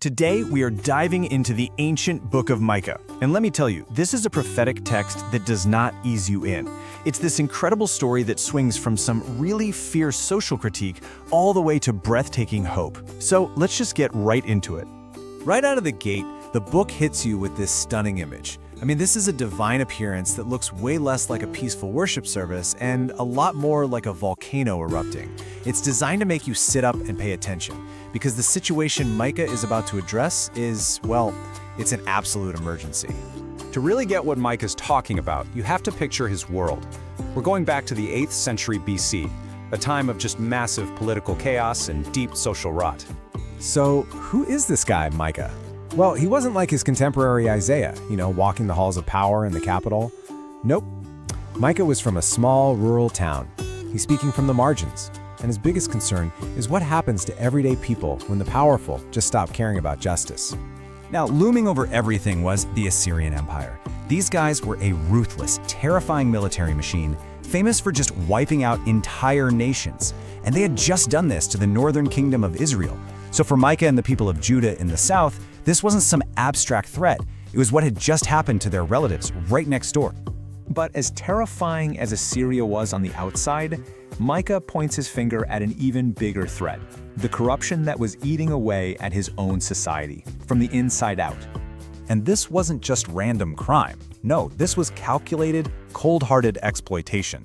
Today, we are diving into the ancient book of Micah. And let me tell you, this is a prophetic text that does not ease you in. It's this incredible story that swings from some really fierce social critique all the way to breathtaking hope. So let's just get right into it. Right out of the gate, the book hits you with this stunning image. This is a divine appearance that looks way less like a peaceful worship service and a lot more like a volcano erupting. It's designed to make you sit up and pay attention, because the situation Micah is about to address is, well, it's an absolute emergency. To really get what Micah's talking about, you have to picture his world. We're going back to the 8th century BC, a time of just massive political chaos and deep social rot. So, who is this guy, Micah? Well, he wasn't like his contemporary Isaiah, walking the halls of power in the capital. Nope. Micah was from a small, rural town. He's speaking from the margins. And his biggest concern is what happens to everyday people when the powerful just stop caring about justice. Now, looming over everything was the Assyrian Empire. These guys were a ruthless, terrifying military machine, famous for just wiping out entire nations. And they had just done this to the northern kingdom of Israel. So for Micah and the people of Judah in the south, this wasn't some abstract threat. It was what had just happened to their relatives right next door. But as terrifying as Assyria was on the outside, Micah points his finger at an even bigger threat: the corruption that was eating away at his own society, from the inside out. And this wasn't just random crime. No, this was calculated, cold-hearted exploitation.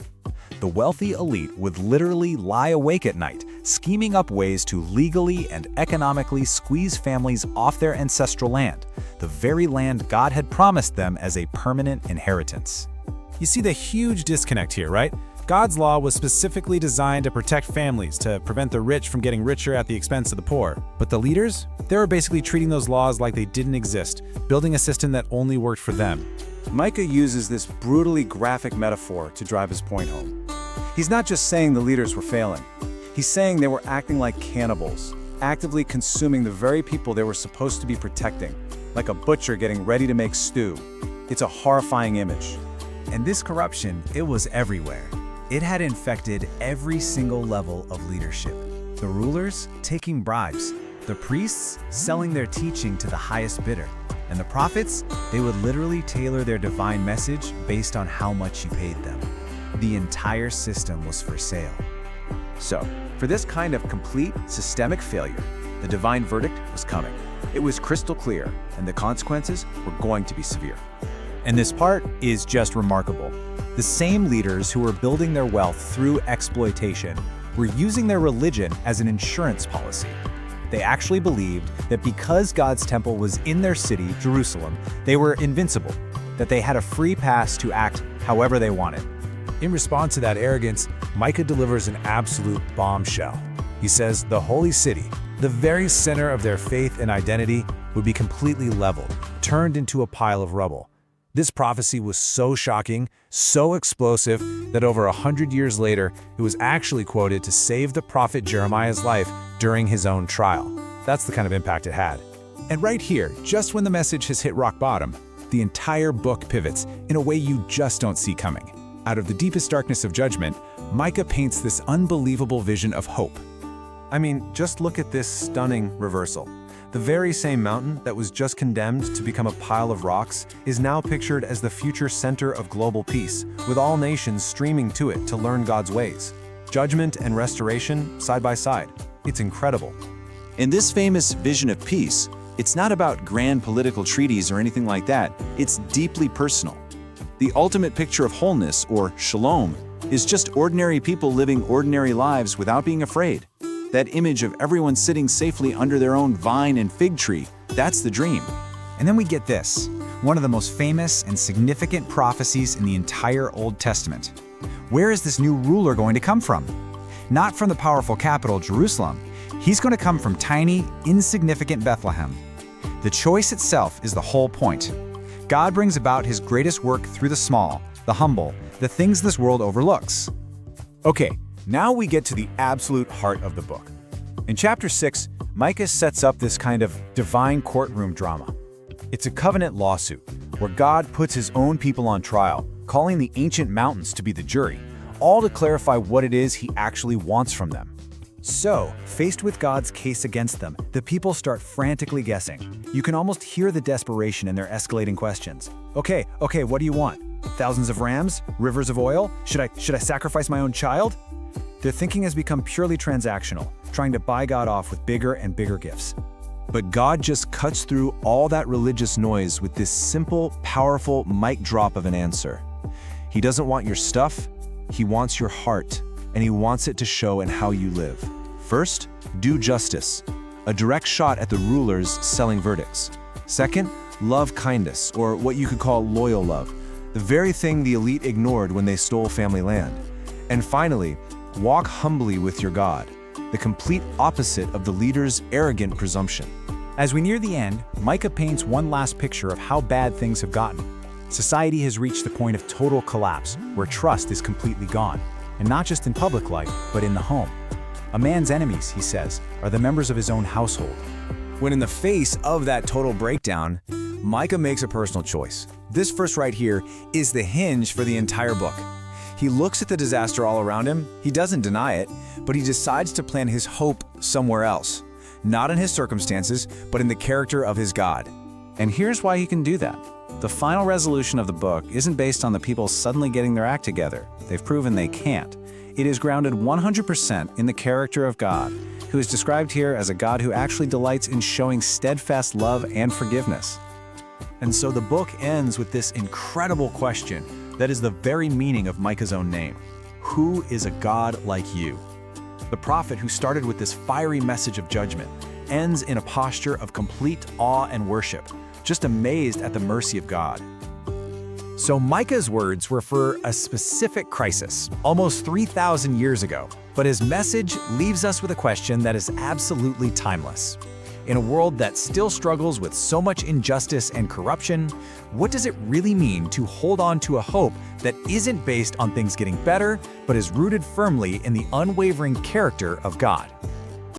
The wealthy elite would literally lie awake at night, scheming up ways to legally and economically squeeze families off their ancestral land, the very land God had promised them as a permanent inheritance. You see the huge disconnect here, right? God's law was specifically designed to protect families, to prevent the rich from getting richer at the expense of the poor. But the leaders? They were basically treating those laws like they didn't exist, building a system that only worked for them. Micah uses this brutally graphic metaphor to drive his point home. He's not just saying the leaders were failing. He's saying they were acting like cannibals, actively consuming the very people they were supposed to be protecting, like a butcher getting ready to make stew. It's a horrifying image. And this corruption, it was everywhere. It had infected every single level of leadership. The rulers taking bribes, the priests selling their teaching to the highest bidder, and the prophets, they would literally tailor their divine message based on how much you paid them. The entire system was for sale. So, for this kind of complete, systemic failure, the divine verdict was coming. It was crystal clear, and the consequences were going to be severe. And this part is just remarkable. The same leaders who were building their wealth through exploitation were using their religion as an insurance policy. They actually believed that because God's temple was in their city, Jerusalem, they were invincible, that they had a free pass to act however they wanted. In response to that arrogance, Micah delivers an absolute bombshell. He says the holy city, the very center of their faith and identity, would be completely leveled, turned into a pile of rubble. This prophecy was so shocking, so explosive, that over 100 years later, it was actually quoted to save the prophet Jeremiah's life during his own trial. That's the kind of impact it had. And right here, just when the message has hit rock bottom, the entire book pivots in a way you just don't see coming. Out of the deepest darkness of judgment, Micah paints this unbelievable vision of hope. Just look at this stunning reversal. The very same mountain that was just condemned to become a pile of rocks is now pictured as the future center of global peace, with all nations streaming to it to learn God's ways. Judgment and restoration side by side. It's incredible. In this famous vision of peace, it's not about grand political treaties or anything like that. It's deeply personal. The ultimate picture of wholeness, or shalom, is just ordinary people living ordinary lives without being afraid. That image of everyone sitting safely under their own vine and fig tree, that's the dream. And then we get this, one of the most famous and significant prophecies in the entire Old Testament. Where is this new ruler going to come from? Not from the powerful capital, Jerusalem. He's going to come from tiny, insignificant Bethlehem. The choice itself is the whole point. God brings about his greatest work through the small, the humble, the things this world overlooks. Okay, now we get to the absolute heart of the book. In chapter 6, Micah sets up this kind of divine courtroom drama. It's a covenant lawsuit where God puts his own people on trial, calling the ancient mountains to be the jury, all to clarify what it is he actually wants from them. So, faced with God's case against them, the people start frantically guessing. You can almost hear the desperation in their escalating questions. Okay, what do you want? Thousands of rams? Rivers of oil? Should I sacrifice my own child? Their thinking has become purely transactional, trying to buy God off with bigger and bigger gifts. But God just cuts through all that religious noise with this simple, powerful mic drop of an answer. He doesn't want your stuff, he wants your heart, and he wants it to show in how you live. First, do justice, a direct shot at the rulers selling verdicts. Second, love kindness, or what you could call loyal love, the very thing the elite ignored when they stole family land. And finally, walk humbly with your God, the complete opposite of the leader's arrogant presumption. As we near the end, Micah paints one last picture of how bad things have gotten. Society has reached the point of total collapse, where trust is completely gone, and not just in public life, but in the home. A man's enemies, he says, are the members of his own household. When in the face of that total breakdown, Micah makes a personal choice. This verse right here is the hinge for the entire book. He looks at the disaster all around him, he doesn't deny it, but he decides to plant his hope somewhere else. Not in his circumstances, but in the character of his God. And here's why he can do that. The final resolution of the book isn't based on the people suddenly getting their act together. They've proven they can't. It is grounded 100% in the character of God, who is described here as a God who actually delights in showing steadfast love and forgiveness. And so the book ends with this incredible question that is the very meaning of Micah's own name. Who is a God like you? The prophet who started with this fiery message of judgment ends in a posture of complete awe and worship, just amazed at the mercy of God. So Micah's words were for a specific crisis, almost 3,000 years ago, but his message leaves us with a question that is absolutely timeless. In a world that still struggles with so much injustice and corruption, what does it really mean to hold on to a hope that isn't based on things getting better, but is rooted firmly in the unwavering character of God?